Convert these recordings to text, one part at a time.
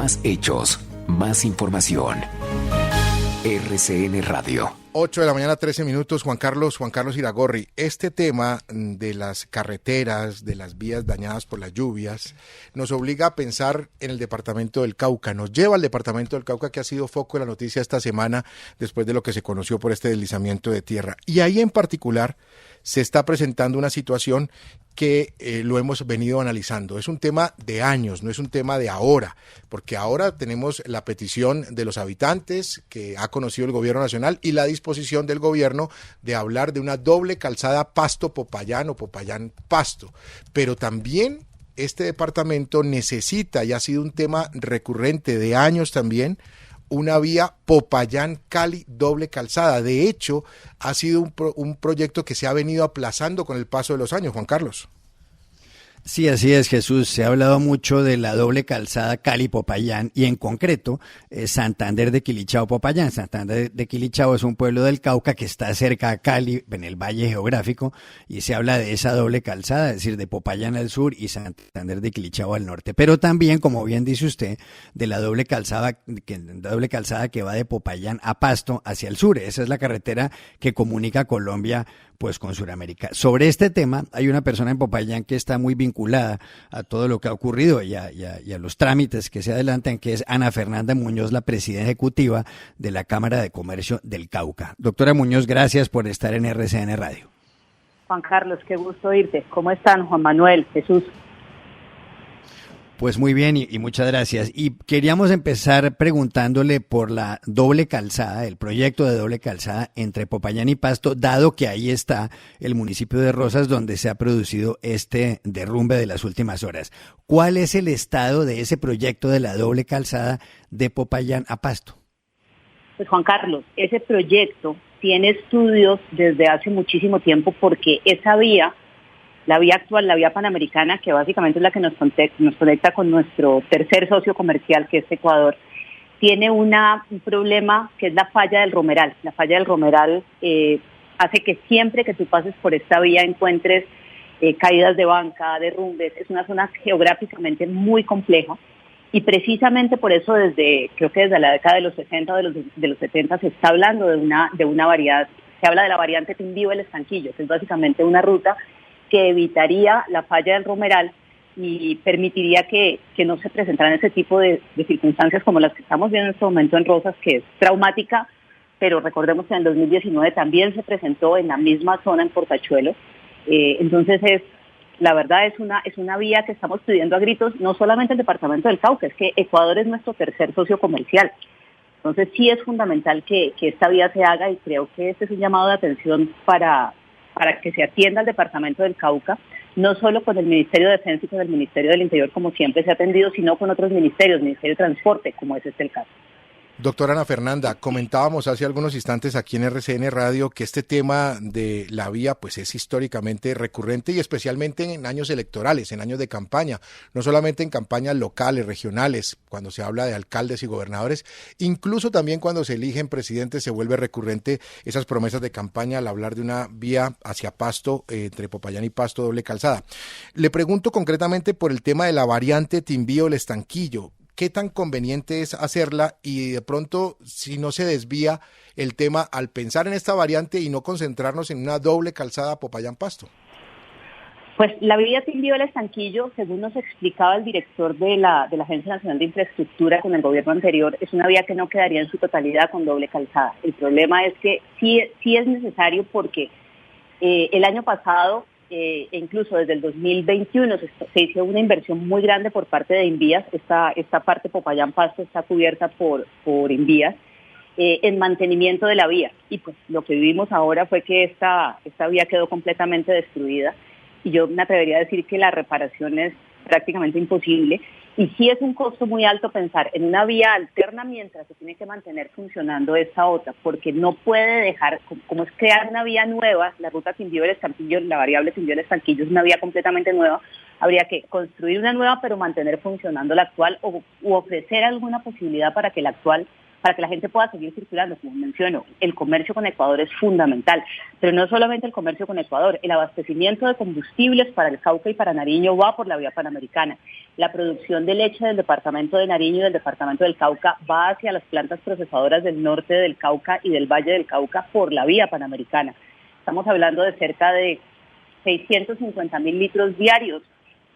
Más hechos, más información. RCN Radio. 8 de la mañana, 13 minutos. Juan Carlos Iragorri. Este tema de las carreteras, de las vías dañadas por las lluvias, nos obliga a pensar en el departamento del Cauca. Nos lleva al departamento del Cauca, que ha sido foco de la noticia esta semana después de lo que se conoció por este deslizamiento de tierra. Y ahí en particular se está presentando una situación que lo hemos venido analizando. Es un tema de años, no es un tema de ahora, porque ahora tenemos la petición de los habitantes que ha conocido el gobierno nacional y la disposición del gobierno de hablar de una doble calzada Pasto-Popayán o Popayán-Pasto. Pero también este departamento necesita, y ha sido un tema recurrente de años también, una vía Popayán-Cali doble calzada. De hecho, ha sido un proyecto que se ha venido aplazando con el paso de los años, Juan Carlos. Sí, así es, Jesús. Se ha hablado mucho de la doble calzada Cali-Popayán y en concreto Santander de Quilichao-Popayán. Santander de Quilichao es un pueblo del Cauca que está cerca a Cali, en el valle geográfico, y se habla de esa doble calzada, es decir, de Popayán al sur y Santander de Quilichao al norte. Pero también, como bien dice usted, de la doble calzada que va de Popayán a Pasto hacia el sur. Esa es la carretera que comunica Colombia pues con Sudamérica. Sobre este tema hay una persona en Popayán que está muy vinculada a todo lo que ha ocurrido y a los trámites que se adelantan, que es Ana Fernanda Muñoz, la presidenta ejecutiva de la Cámara de Comercio del Cauca. Doctora Muñoz, gracias por estar en RCN Radio. Juan Carlos, qué gusto oírte. ¿Cómo están, Juan Manuel, Jesús? Pues muy bien y muchas gracias. Y queríamos empezar preguntándole por la doble calzada, el proyecto de doble calzada entre Popayán y Pasto, dado que ahí está el municipio de Rosas donde se ha producido este derrumbe de las últimas horas. ¿Cuál es el estado de ese proyecto de la doble calzada de Popayán a Pasto? Pues Juan Carlos, ese proyecto tiene estudios desde hace muchísimo tiempo porque esa vía, la vía actual, la vía panamericana, que básicamente es la que nos conecta con nuestro tercer socio comercial, que es Ecuador, tiene un problema que es la falla del Romeral. La falla del Romeral hace que siempre que tú pases por esta vía encuentres caídas de banca, derrumbes. Es una zona geográficamente muy compleja y precisamente por eso creo que desde la década de los 60 o de los 70 se está hablando de una variedad, se habla de la variante Timbío-El Estanquillo, que es básicamente una ruta que evitaría la falla del Romeral y permitiría que no se presentaran ese tipo de circunstancias como las que estamos viendo en este momento en Rosas, que es traumática, pero recordemos que en el 2019 también se presentó en la misma zona en Portachuelo. Entonces la verdad es una vía que estamos pidiendo a gritos, no solamente el departamento del Cauca, es que Ecuador es nuestro tercer socio comercial. Entonces sí es fundamental que esta vía se haga y creo que este es un llamado de atención para que se atienda al departamento del Cauca, no solo con el Ministerio de Defensa y con el Ministerio del Interior, como siempre se ha atendido, sino con otros ministerios, Ministerio de Transporte, como es el caso. Doctora Ana Fernanda, comentábamos hace algunos instantes aquí en RCN Radio que este tema de la vía pues es históricamente recurrente y especialmente en años electorales, en años de campaña, no solamente en campañas locales, regionales, cuando se habla de alcaldes y gobernadores, incluso también cuando se eligen presidentes se vuelve recurrente esas promesas de campaña al hablar de una vía hacia Pasto, entre Popayán y Pasto doble calzada. Le pregunto concretamente por el tema de la variante Timbío-El Estanquillo. ¿Qué tan conveniente es hacerla y de pronto si no se desvía el tema al pensar en esta variante y no concentrarnos en una doble calzada Popayán-Pasto? Pues la vía Timbío-El Estanquillo, según nos explicaba el director de la Agencia Nacional de Infraestructura con el gobierno anterior, es una vía que no quedaría en su totalidad con doble calzada. El problema es que sí es necesario porque el año pasado, incluso desde el 2021 se hizo una inversión muy grande por parte de Invías. Esta parte Popayán-Pasto está cubierta por Invías en mantenimiento de la vía y pues lo que vivimos ahora fue que esta vía quedó completamente destruida y yo me atrevería a decir que la reparación es prácticamente imposible y sí es un costo muy alto pensar en una vía alterna mientras se tiene que mantener funcionando esta otra, porque no puede dejar, como es crear una vía nueva, la ruta Timbío-El Estanquillo, la variable Timbío-El Estanquillo es una vía completamente nueva, habría que construir una nueva pero mantener funcionando la actual u ofrecer alguna posibilidad para que la actual para que la gente pueda seguir circulando. Como menciono, el comercio con Ecuador es fundamental, pero no solamente el comercio con Ecuador, el abastecimiento de combustibles para el Cauca y para Nariño va por la vía panamericana. La producción de leche del departamento de Nariño y del departamento del Cauca va hacia las plantas procesadoras del norte del Cauca y del Valle del Cauca por la vía panamericana. Estamos hablando de cerca de 650.000 litros diarios,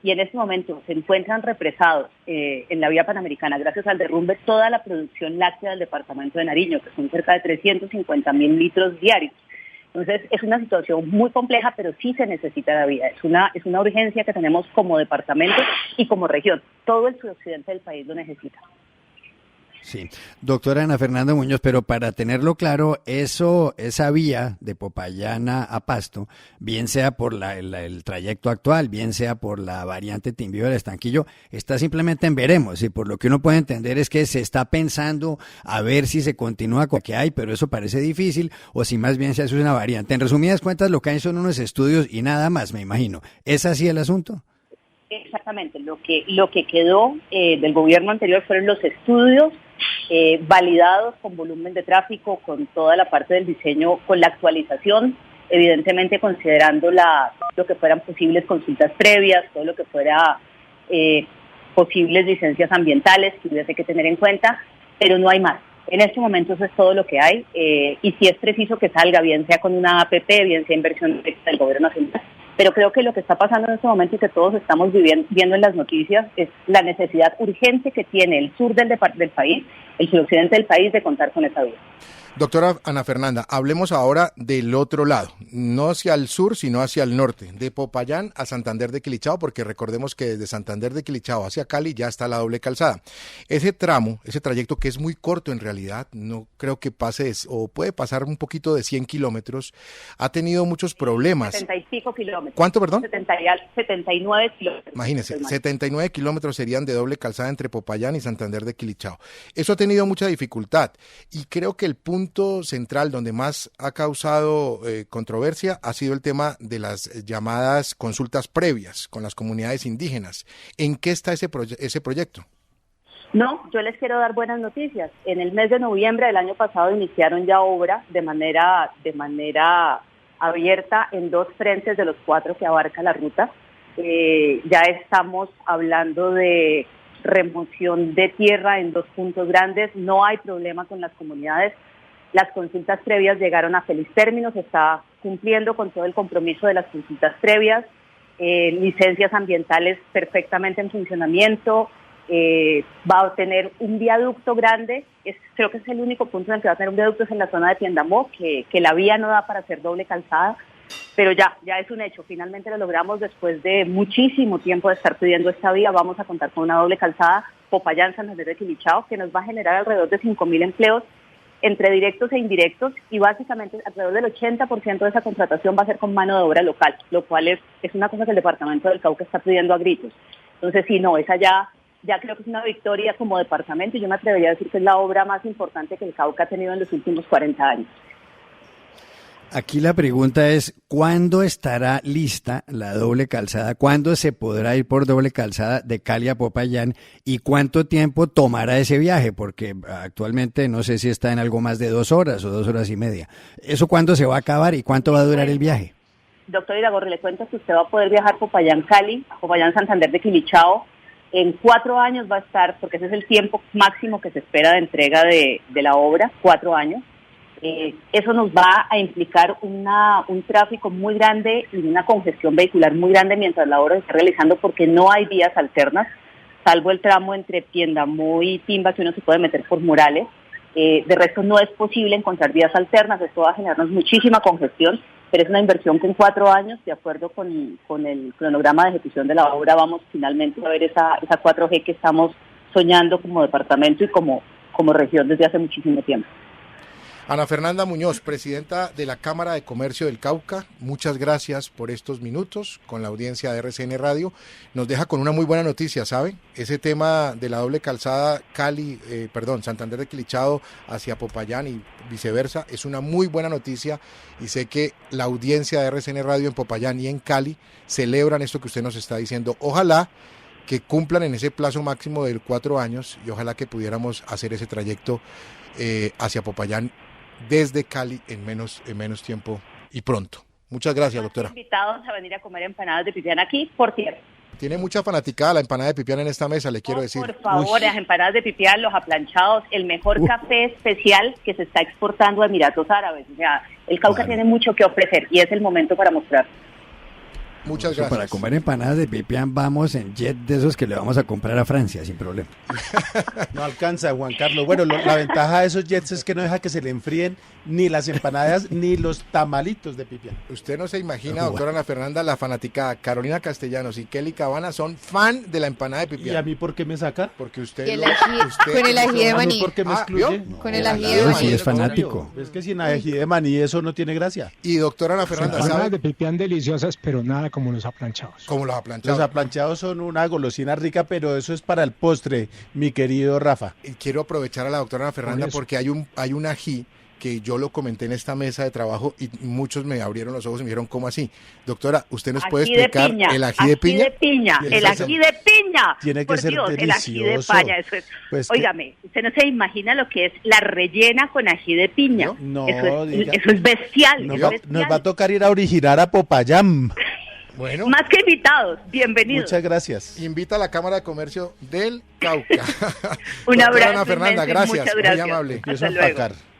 y en este momento se encuentran represados en la vía panamericana, gracias al derrumbe, toda la producción láctea del departamento de Nariño, que son cerca de 350.000 litros diarios. Entonces, es una situación muy compleja, pero sí se necesita la vía. Es una urgencia que tenemos como departamento y como región. Todo el suroccidente del país lo necesita. Sí, doctora Ana Fernanda Muñoz, pero para tenerlo claro, esa vía de Popayán a Pasto, bien sea por el trayecto actual, bien sea por la variante Timbío del Estanquillo, está simplemente en veremos, y por lo que uno puede entender es que se está pensando a ver si se continúa con lo que hay, pero eso parece difícil, o si más bien se hace una variante. En resumidas cuentas, lo que hay son unos estudios y nada más, me imagino. ¿Es así el asunto? Exactamente, lo que quedó del gobierno anterior fueron los estudios validados con volumen de tráfico, con toda la parte del diseño, con la actualización, evidentemente considerando lo que fueran posibles consultas previas, todo lo que fuera posibles licencias ambientales que hubiese que tener en cuenta, pero no hay más. En este momento eso es todo lo que hay, y si es preciso que salga, bien sea con una APP, bien sea inversión directa del gobierno nacional. Pero creo que lo que está pasando en este momento y que todos estamos viendo en las noticias es la necesidad urgente que tiene el sur del país, el suroccidente del país, de contar con esa vía. Doctora Ana Fernanda, hablemos ahora del otro lado, no hacia el sur, sino hacia el norte, de Popayán a Santander de Quilichao, porque recordemos que desde Santander de Quilichao hacia Cali ya está la doble calzada. Ese tramo, ese trayecto que es muy corto en realidad, no creo que pase, o puede pasar un poquito de 100 kilómetros, ha tenido muchos problemas. 70 y pico kilómetros. ¿Cuánto, perdón? 79 kilómetros. Imagínese, 79 kilómetros serían de doble calzada entre Popayán y Santander de Quilichao. Eso ha tenido mucha dificultad, y creo que el punto central donde más ha causado controversia ha sido el tema de las llamadas consultas previas con las comunidades indígenas. ¿En qué está ese proyecto? No, yo les quiero dar buenas noticias. En el mes de noviembre del año pasado iniciaron ya obra de manera abierta en 2 frentes de los 4 que abarca la ruta. Ya estamos hablando de remoción de tierra en 2 puntos grandes. No hay problema con las comunidades. Las consultas previas llegaron a feliz término, se está cumpliendo con todo el compromiso de las consultas previas, licencias ambientales perfectamente en funcionamiento, va a tener un viaducto grande, creo que es el único punto en el que va a tener un viaducto, es en la zona de Tiendamó, que la vía no da para hacer doble calzada, pero ya es un hecho, finalmente lo logramos después de muchísimo tiempo de estar pidiendo esta vía, vamos a contar con una doble calzada, Popayán, Santander de Quilichao, que nos va a generar alrededor de 5.000 empleos, entre directos e indirectos, y básicamente alrededor del 80% de esa contratación va a ser con mano de obra local, lo cual es una cosa que el departamento del Cauca está pidiendo a gritos. Entonces, sí, no, esa ya creo que es una victoria como departamento, y yo me atrevería a decir que es la obra más importante que el Cauca ha tenido en los últimos 40 años. Aquí la pregunta es, ¿cuándo estará lista la doble calzada? ¿Cuándo se podrá ir por doble calzada de Cali a Popayán? ¿Y cuánto tiempo tomará ese viaje? Porque actualmente no sé si está en algo más de 2 horas o 2 horas y media. ¿Eso cuándo se va a acabar y cuánto va a durar el viaje? Doctor Iragorri, le cuento que usted va a poder viajar Popayán-Cali, Popayán-Santander de Quilichao. En 4 años va a estar, porque ese es el tiempo máximo que se espera de entrega de la obra, 4 años. Eso nos va a implicar un tráfico muy grande y una congestión vehicular muy grande mientras la obra se está realizando, porque no hay vías alternas, salvo el tramo entre Tiendamó y Timba, que uno se puede meter por murales. De resto no es posible encontrar vías alternas, esto va a generarnos muchísima congestión, pero es una inversión que en 4 años, de acuerdo con el cronograma de ejecución de la obra, vamos finalmente a ver esa 4G que estamos soñando como departamento y como región desde hace muchísimo tiempo. Ana Fernanda Muñoz, presidenta de la Cámara de Comercio del Cauca, muchas gracias por estos minutos con la audiencia de RCN Radio. Nos deja con una muy buena noticia, ¿sabe? Ese tema de la doble calzada Santander de Quilichao hacia Popayán y viceversa es una muy buena noticia, y sé que la audiencia de RCN Radio en Popayán y en Cali celebran esto que usted nos está diciendo. Ojalá que cumplan en ese plazo máximo de 4 años y ojalá que pudiéramos hacer ese trayecto hacia Popayán desde Cali en menos tiempo y pronto. Muchas gracias, doctora. Invitados a venir a comer empanadas de pipián aquí, por cierto. Tiene mucha fanaticada la empanada de pipián en esta mesa, le quiero decir. Por favor, las empanadas de pipián, los aplanchados, el mejor café especial que se está exportando a Emiratos Árabes. O sea, el Cauca tiene mucho que ofrecer y es el momento para mostrar. Muchas gracias. Para comer empanadas de pipián vamos en jet de esos que le vamos a comprar a Francia sin problema. No alcanza, Juan Carlos. Bueno, la ventaja de esos jets es que no deja que se le enfríen ni las empanadas ni los tamalitos de pipián. Usted no se imagina, doctora Ana Fernanda, la fanaticada. Carolina Castellanos y Kelly Cabana son fan de la empanada de pipián. ¿Y a mí por qué me saca? Porque usted... Con el ají de maní. ¿Por qué me excluye? ¿vio? Con el ají de maní. Sí, es fanático. Es que sin ají de maní eso no tiene gracia. Y doctora Ana Fernanda, Empanadas ¿sabe? de pipián deliciosas, pero nada como los aplanchados. Como los aplanchados. Los aplanchados son una golosina rica, pero eso es para el postre, mi querido Rafa. Y quiero aprovechar a la doctora Ana Fernanda Por eso. porque hay un ají que yo lo comenté en esta mesa de trabajo y muchos me abrieron los ojos y me dijeron, ¿cómo así? Doctora, ¿usted nos puede explicar el ají de piña? El ají de piña. Tiene que Por ser Dios, el ají de delicioso. paña, eso es. Pues Óigame, usted no se imagina lo que es la rellena con ají de piña. No, eso diga. es bestial. Nos es va, bestial. nos va a tocar ir a originar a Popayán. Bueno, Más que invitados, bienvenidos. Muchas gracias. invita a la Cámara de Comercio del Cauca. Un Doctora abrazo Ana Fernanda, inmenso y gracias. muchas Muy gracias. amable. Empiezo a Hasta luego. empacar.